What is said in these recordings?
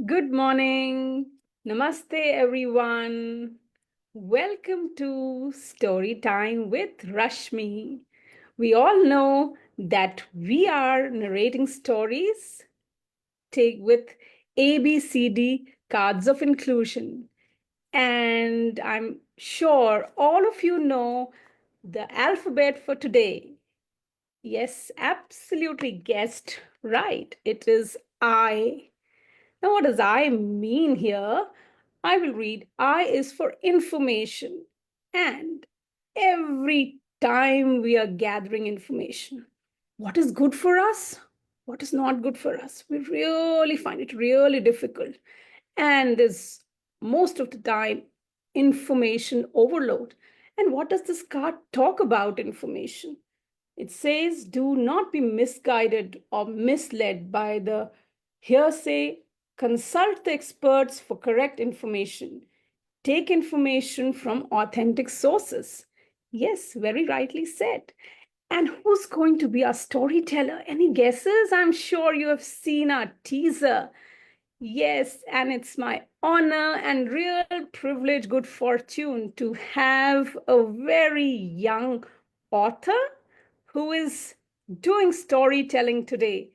Good morning. Namaste, everyone. Welcome to Story Time with Rashmi. We all know that we are narrating stories with ABCD cards of inclusion. And I'm sure all of you know the alphabet for today. Yes, absolutely guessed right. It is I. Now, what does I mean here? I will read I is for information. And every time we are gathering information, what is good for us? What is not good for us? We really find it really difficult. And there's most of the time information overload. And what does this card talk about information? It says, do not be misguided or misled by the hearsay. Consult the experts for correct information. Take information from authentic sources. Yes, very rightly said. And who's going to be our storyteller? Any guesses? I'm sure you have seen our teaser. Yes, and it's my honor and real privilege, good fortune to have a very young author who is doing storytelling today.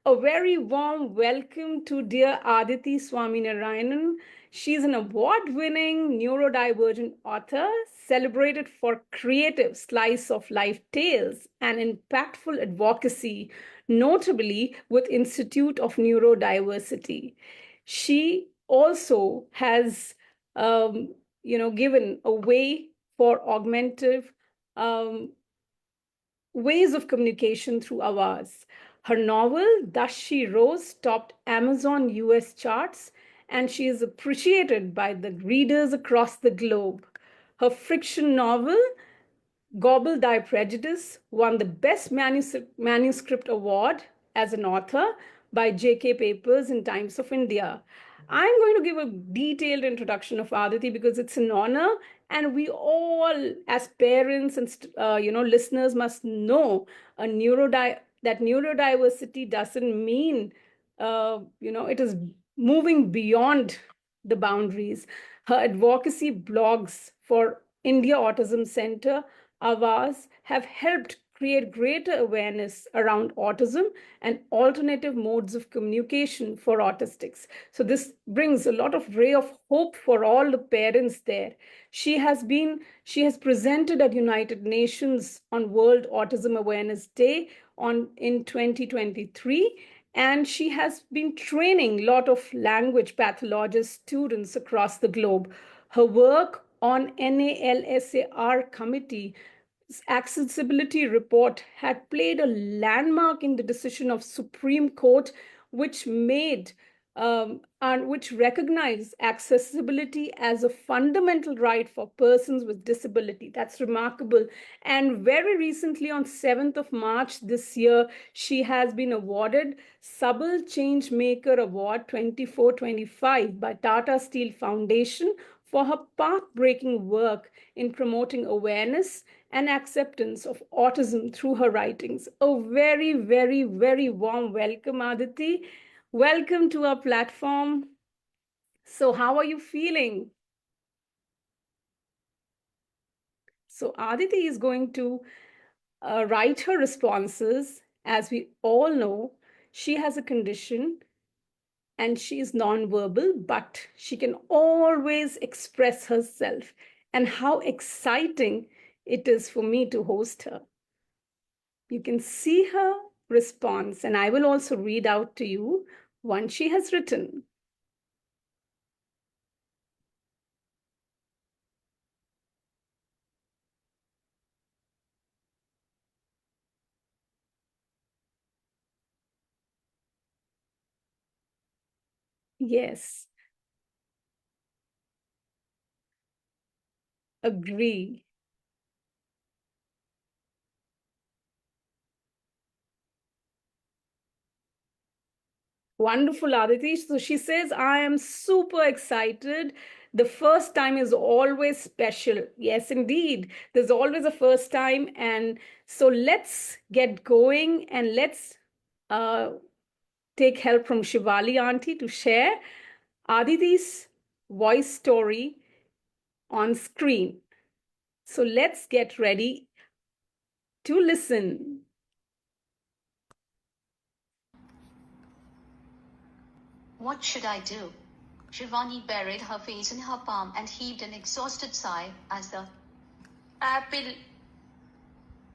A very warm welcome to dear Aditi Sowmyanarayan. She's an award-winning neurodivergent author, celebrated for creative slice of life tales and impactful advocacy, notably with Institute of Neurodiversity. She also has, given a way for augmentative ways of communication through avaz. Her novel, Thus She Rose, topped Amazon US charts, and she is appreciated by the readers across the globe. Her fiction novel, Gobble Thy Prejudice, won the Best Manuscript Award as an author by J.K. Papers in Times of India. I'm going to give a detailed introduction of Aditi because it's an honor, and we all, as parents and listeners, must know that neurodiversity doesn't mean it is moving beyond the boundaries. Her advocacy blogs for India Autism Center Avaz have helped create greater awareness around autism and alternative modes of communication for autistics. So this brings a lot of ray of hope for all the parents there. She has presented at United Nations on World Autism Awareness Day in 2023, and she has been training a lot of language pathologist students across the globe. Her work on NALSAR committee accessibility report had played a landmark in the decision of Supreme Court, which made and which recognized accessibility as a fundamental right for persons with disability. That's remarkable. And very recently, on 7th of March this year, she has been awarded Subtle Change Maker Award 24-25 by Tata Steel Foundation for her path-breaking work in promoting awareness and acceptance of autism through her writings. A very, very, very warm welcome, Aditi. Welcome to our platform. So how are you feeling? So Aditi is going to write her responses. As we all know, she has a condition and she is nonverbal, but she can always express herself. And how exciting it is for me to host her. You can see her response, and I will also read out to you one she has written. Yes, agree. Wonderful, Aditi. So she says, I am super excited. The first time is always special. Yes, indeed. There's always a first time. And so let's get going and let's uh, take help from Shivali Auntie to share. Aditi's voice story on screen. So let's get ready to listen. What should I do? Shivani buried her face in her palm and heaved an exhausted sigh as the apple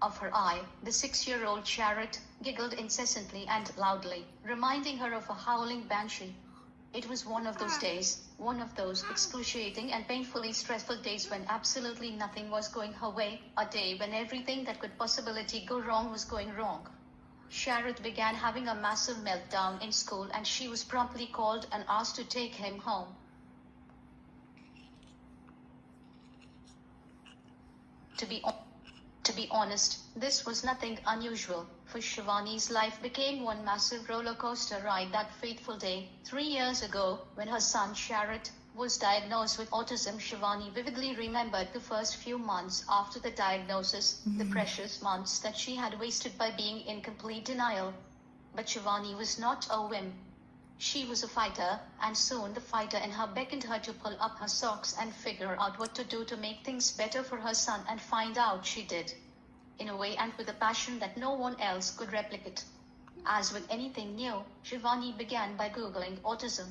of her eye, the 6-year-old Charlotte, giggled incessantly and loudly, reminding her of a howling banshee. It was one of those days, one of those excruciating and painfully stressful days when absolutely nothing was going her way, a day when everything that could possibly go wrong was going wrong. Charlotte began having a massive meltdown in school and she was promptly called and asked to take him home. To be honest, this was nothing unusual, for Shivani's life became one massive roller coaster ride that fateful day, 3 years ago, when her son Charlotte was diagnosed with autism. Shivani vividly remembered the first few months after the diagnosis, the precious months that she had wasted by being in complete denial. But Shivani was not a whim. She was a fighter, and soon the fighter in her beckoned her to pull up her socks and figure out what to do to make things better for her son, and find out she did. In a way and with a passion that no one else could replicate. As with anything new, Shivani began by Googling autism.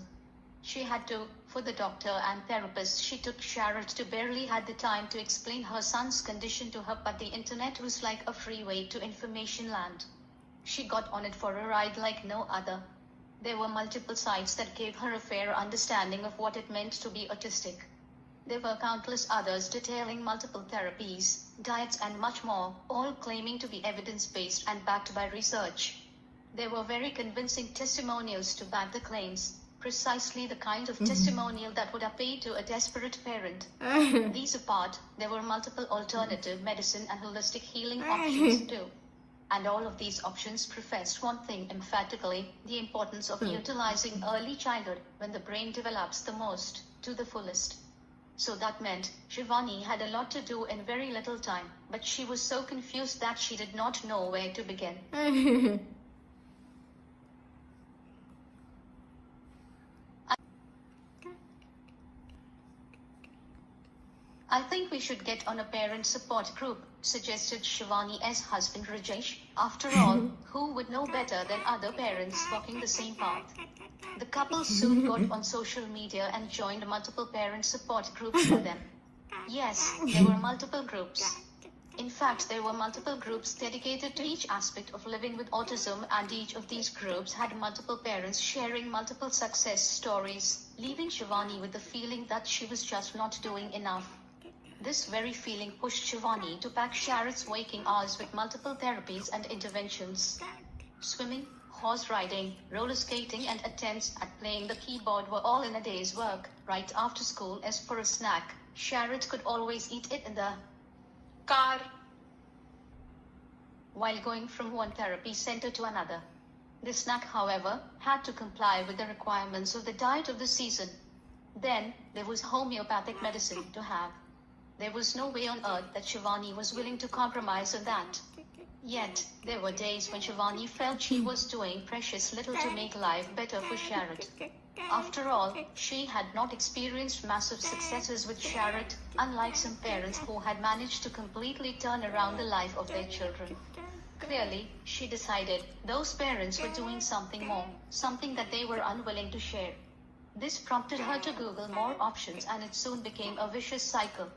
She had to, for the doctor and therapist she took Charlotte to barely had the time to explain her son's condition to her, but the internet was like a freeway to information land. She got on it for a ride like no other. There were multiple sites that gave her a fair understanding of what it meant to be autistic. There were countless others detailing multiple therapies, diets and much more, all claiming to be evidence-based and backed by research. There were very convincing testimonials to back the claims, precisely the kind of testimonial that would appeal to a desperate parent. These apart, there were multiple alternative medicine and holistic healing options too. And all of these options professed one thing emphatically, the importance of utilizing early childhood, when the brain develops the most, to the fullest. So that meant Shivani had a lot to do in very little time, but she was so confused that she did not know where to begin. I think we should get on a parent support group, suggested Shivani's husband Rajesh. After all, who would know better than other parents walking the same path? The couple soon got on social media and joined multiple parent support groups for them. Yes, there were multiple groups. In fact, there were multiple groups dedicated to each aspect of living with autism, and each of these groups had multiple parents sharing multiple success stories, leaving Shivani with the feeling that she was just not doing enough. This very feeling pushed Shivani to pack Charlotte's waking hours with multiple therapies and interventions. Swimming, horse riding, roller skating and attempts at playing the keyboard were all in a day's work. Right after school, as for a snack, Charlotte could always eat it in the car while going from one therapy center to another. The snack, however, had to comply with the requirements of the diet of the season. Then, there was homeopathic medicine to have. There was no way on earth that Shivani was willing to compromise on that. Yet, there were days when Shivani felt she was doing precious little to make life better for Charlotte. After all, she had not experienced massive successes with Charlotte, unlike some parents who had managed to completely turn around the life of their children. Clearly, she decided, those parents were doing something more, something that they were unwilling to share. This prompted her to Google more options, and it soon became a vicious cycle.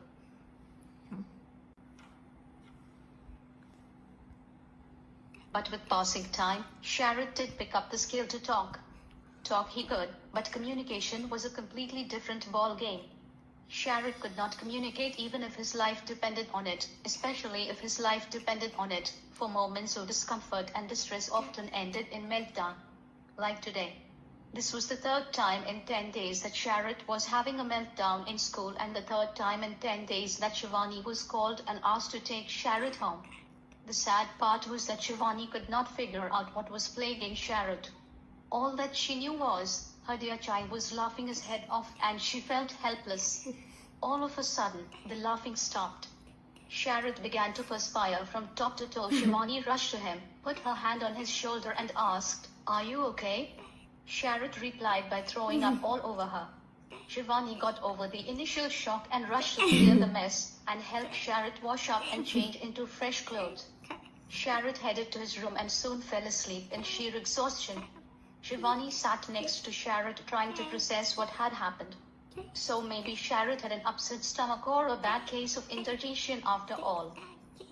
But with passing time, Charlotte did pick up the skill to talk. Talk he could, but communication was a completely different ball game. Charlotte could not communicate even if his life depended on it, especially if his life depended on it, for moments of discomfort and distress often ended in meltdown. Like today. This was the third time in 10 days that Charlotte was having a meltdown in school, and the third time in 10 days that Shivani was called and asked to take Charlotte home. The sad part was that Shivani could not figure out what was plaguing Charlotte. All that she knew was, her dear child was laughing his head off, and she felt helpless. All of a sudden, the laughing stopped. Charlotte began to perspire from top to toe. Shivani rushed to him, put her hand on his shoulder and asked, "Are you okay?" Sharat replied by throwing up all over her. Shivani got over the initial shock and rushed to clear the mess and helped Sharat wash up and change into fresh clothes. Sharat headed to his room and soon fell asleep in sheer exhaustion. Shivani sat next to Sharat trying to process what had happened. So maybe Sharat had an upset stomach or a bad case of indigestion after all.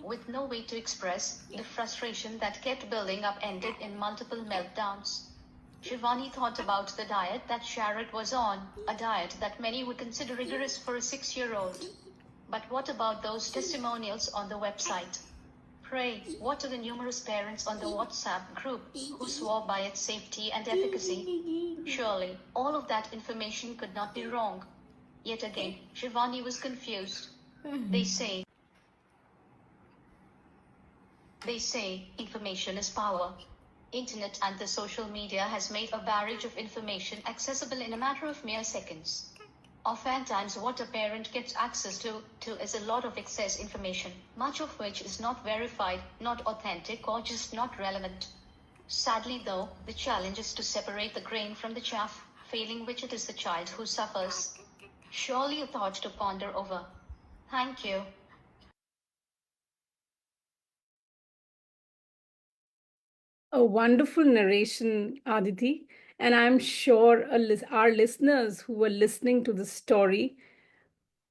With no way to express, the frustration that kept building up ended in multiple meltdowns. Shivani thought about the diet that Sharat was on, a diet that many would consider rigorous for a 6-year-old. But what about those testimonials on the website? Pray, what are the numerous parents on the WhatsApp group who swore by its safety and efficacy? Surely, all of that information could not be wrong. Yet again, Shivani was confused. They say information is power. Internet and the social media has made a barrage of information accessible in a matter of mere seconds. Oftentimes what a parent gets access to is a lot of excess information, much of which is not verified, not authentic, or just not relevant. Sadly though, the challenge is to separate the grain from the chaff, failing which it is the child who suffers. Surely a thought to ponder over. Thank you. A wonderful narration, Aditi. And I'm sure our listeners who were listening to the story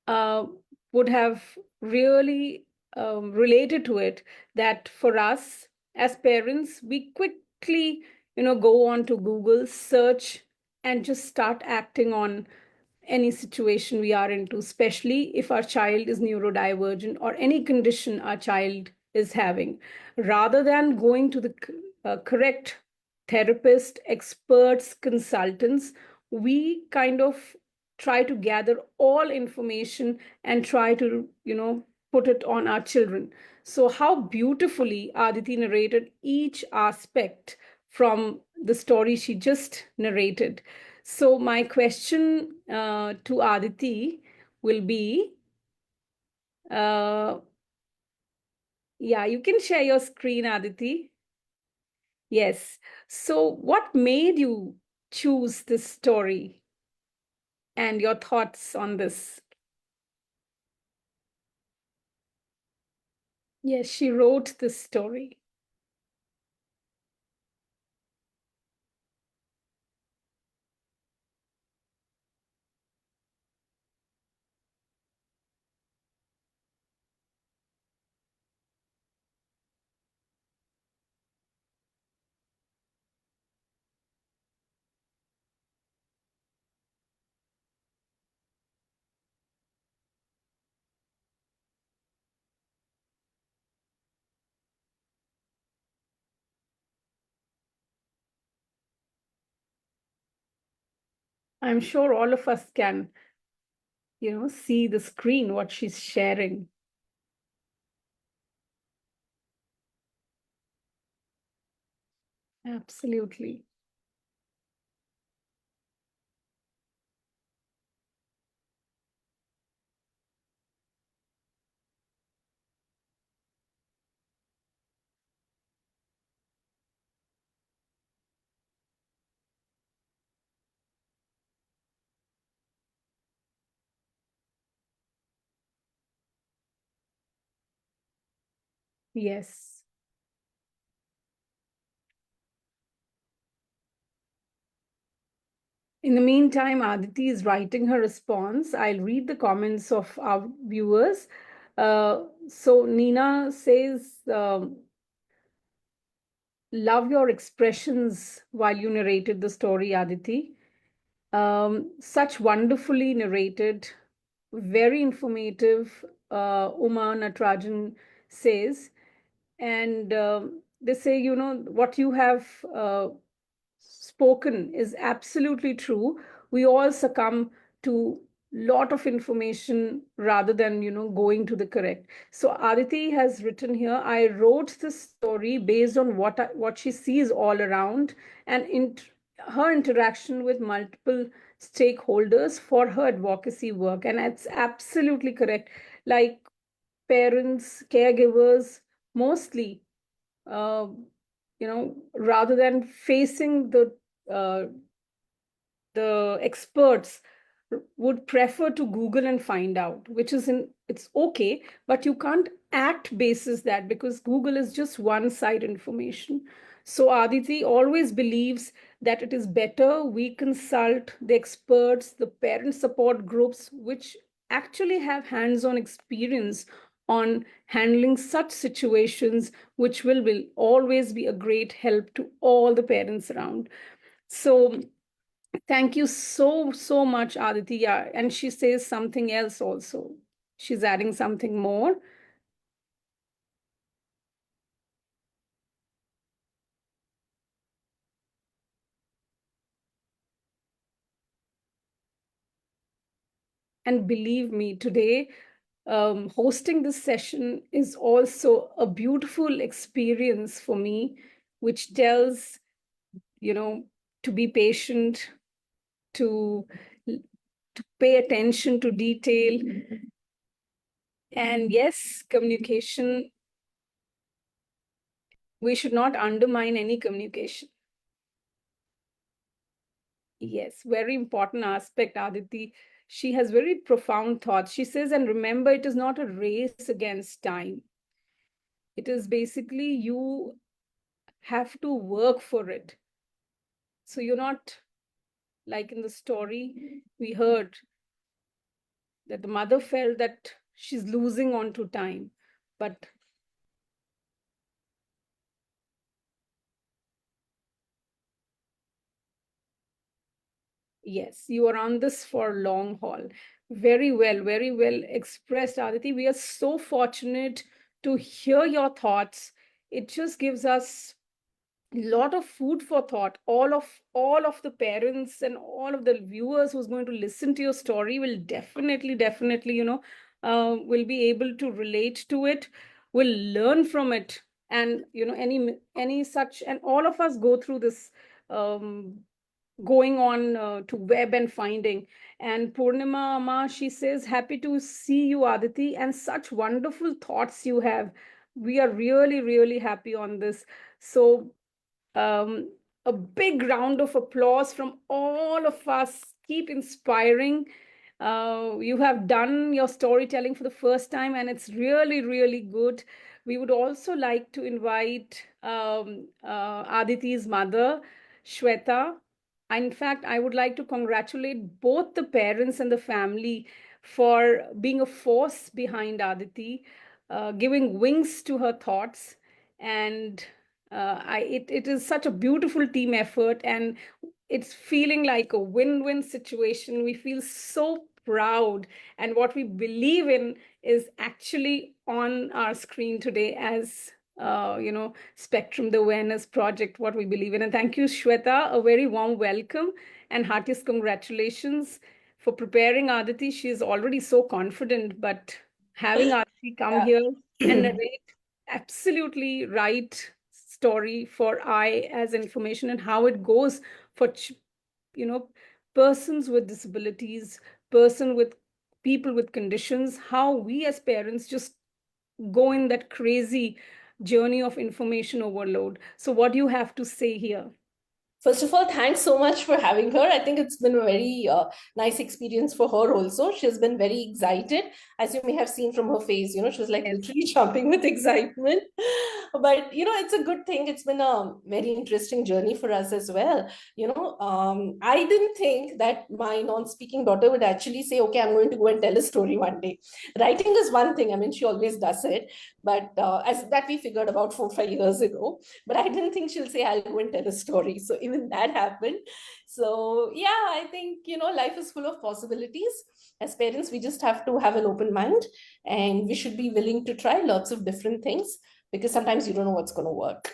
uh, would have really related to it. That for us as parents, we quickly, go on to Google, search, and just start acting on any situation we are into, especially if our child is neurodivergent or any condition our child is having, rather than going to the correct therapist, experts, consultants. We kind of try to gather all information and try to, put it on our children. So, how beautifully Aditi narrated each aspect from the story she just narrated. So, my question to Aditi will be uh, yeah, you can share your screen, Aditi. Yes. So, what made you choose this story and your thoughts on this? Yes, she wrote this story. I'm sure all of us can, see the screen, what she's sharing. Absolutely. Yes. In the meantime, Aditi is writing her response. I'll read the comments of our viewers. So, Nina says, love your expressions while you narrated the story, Aditi. Such wonderfully narrated, very informative, Uma Natarajan says. And they say, what you have spoken is absolutely true. We all succumb to lot of information rather than going to the correct. So Aditi has written here, I wrote this story based on what she sees all around and her interaction with multiple stakeholders for her advocacy work. And it's absolutely correct. Like parents, caregivers, mostly uh, rather than facing the the experts would prefer to Google and find out, which is it's okay, but you can't act basis that, because Google is just one side information. So Aditi always believes that it is better we consult the experts, the parent support groups, which actually have hands-on experience on handling such situations, which will always be a great help to all the parents around. So thank you so much, Aditi. Yeah, and she says something else also. She's adding something more. And believe me, today, hosting this session is also a beautiful experience for me, which tells, you know, to be patient, to to pay attention to detail. And yes, communication, we should not undermine any communication. Yes, very important aspect, Aditi. She has very profound thoughts. She says, and remember, it is not a race against time. It is basically you have to work for it. So you're not like in the story we heard that the mother felt that she's losing on to time. But yes, you are on this for long haul. Very well expressed, Aditi. We are so fortunate to hear your thoughts. It just gives us lot of food for thought. All of the parents and all of the viewers who's going to listen to your story will definitely, will be able to relate to it, will learn from it. And any such, and all of us go through this, um, going on to web and finding. And Purnima Ma, she says, happy to see you, Aditi, and such wonderful thoughts you have. We are really happy on this. So um, a big round of applause from all of us. Keep inspiring. You have done your storytelling for the first time, and it's really good. We would also like to invite Aditi's mother, Shweta. In fact, I would like to congratulate both the parents and the family for being a force behind Aditi, giving wings to her thoughts. And it is such a beautiful team effort, and it's feeling like a win-win situation. We feel so proud, and what we believe in is actually on our screen today as Spectrum, the awareness project, what we believe in. And thank you, Shweta, a very warm welcome and heartiest congratulations for preparing Aditi. She is already so confident, but having Aditi come Yeah. here and narrate absolutely right story for I as information, and how it goes for you know persons with disabilities, person with people with conditions, how we as parents just go in that crazy journey of information overload. So what do you have to say here? First of all, thanks so much for having her. I think it's been a very nice experience for her also. She's been very excited, as you may have seen from her face. She was like Yes. literally jumping with excitement. But, it's a good thing. It's been a very interesting journey for us as well. I didn't think that my non-speaking daughter would actually say, okay, I'm going to go and tell a story one day. Writing is one thing. I mean, she always does it. But as that we figured about 4 5 years ago, but I didn't think she'll say I'll go and tell a story. So even that happened. So yeah, I think life is full of possibilities. As parents, we just have to have an open mind, and we should be willing to try lots of different things, because sometimes you don't know what's going to work.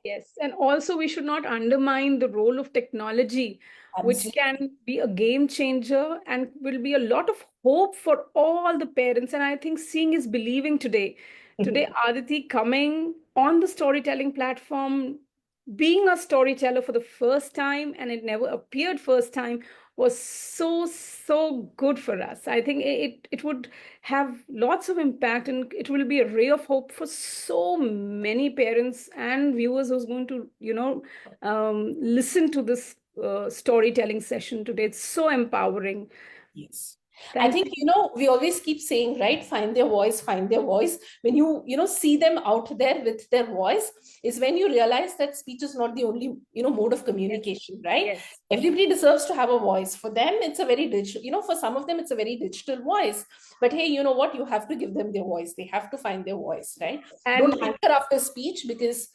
Yes, and also we should not undermine the role of technology, which Absolutely. can be a game changer and will be a lot of hope for all the parents. And I think seeing is believing today. Today, Aditi coming on the storytelling platform, being a storyteller for the first time, and it never appeared first time, was so good for us. I think it would have lots of impact, and it will be a ray of hope for so many parents and viewers who's going to listen to this storytelling session today. It's so empowering. Yes. I Thank think, you. we always keep saying, right, find their voice, find their voice. When see them out there with their voice, is when you realize that speech is not the only, mode of Yes, communication, right? yes. Everybody deserves to have a voice. For them, it's a very digital, for some of them, it's a very digital voice. But hey, you know what? You have to give them their voice. They have to find their voice, right? Don't And hanker after speech because,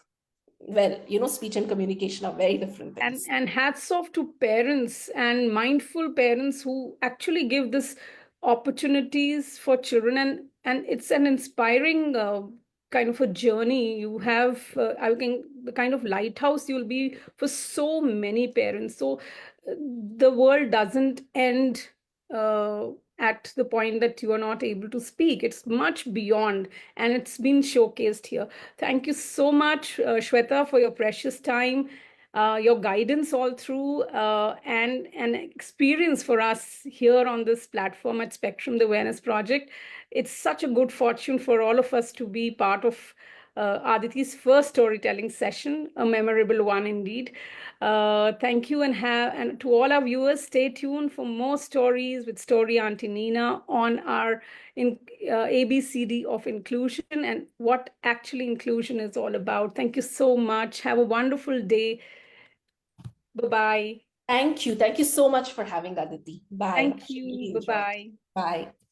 well, speech and communication are very different things. and hats off to parents and mindful parents who actually give this opportunities for children, and it's an inspiring kind of a journey you have. I think the kind of lighthouse you'll be for so many parents. So the world doesn't end uh, at the point that you are not able to speak. It's much beyond, and it's been showcased here. Thank you so much, Shweta, for your precious time, your guidance all through, and an experience for us here on this platform at Spectrum, the Awareness Project. It's such a good fortune for all of us to be part of Aditi's first storytelling session, a memorable one indeed. Thank you, and to all our viewers, stay tuned for more stories with Story Auntie Nina on our ABCD of inclusion and what actually inclusion is all about. Thank you so much. Have a wonderful day. Bye bye. Thank you. Thank you so much for having Aditi. Bye. Thank I you. really Bye enjoyed. bye. Bye.